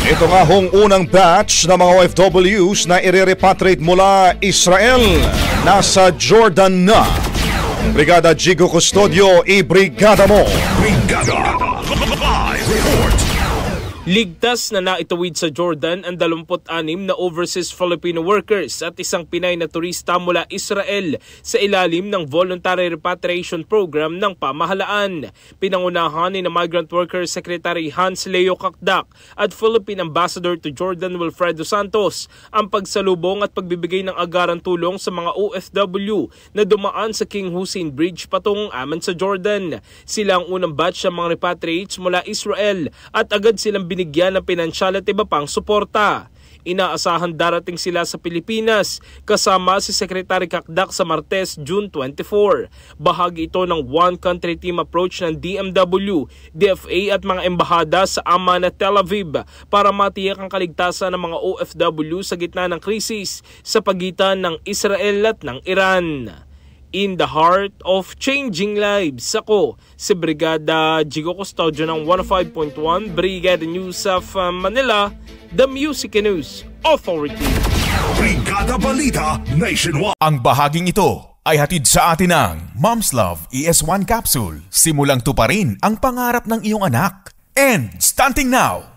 Ito nga hong unang batch ng mga OFWs na i-repatriate mula Israel. Nasa Jordan na. Brigada Jigo Custodio, i-brigada mo. Brigada Live Report. Ligtas na naitawid sa Jordan ang 26 na overseas Filipino workers at isang Pinay na turista mula Israel sa ilalim ng Voluntary Repatriation Program ng pamahalaan. Pinangunahan ni Migrant Workers Secretary Hans Leo Kakdak at Philippine Ambassador to Jordan Wilfredo Santos ang pagsalubong at pagbibigay ng agarang tulong sa mga OFW na dumaan sa King Hussein Bridge patungong Amman sa Jordan. Sila ang unang batch ng mga repatriates mula Israel at agad silang binigyan ng pinansyal at iba pang suporta. Inaasahan darating sila sa Pilipinas kasama si Secretary Kakdak sa Martes, June 24. Bahagi ito ng One Country Team approach ng DMW, DFA at mga embahada sa Amman at Tel Aviv para matiyak ang kaligtasan ng mga OFW sa gitna ng krisis sa pagitan ng Israel at ng Iran. In the heart of changing lives, ako si Brigada Jigo Custodio ng 105.1 Brigada News of Manila, the Music News Authority. Brigada Balita Nationwide. Ang bahaging ito ay hatid sa atin ng Mom's Love ES1 Capsule. Simulang tuparin ang pangarap ng iyong anak. And stunting now,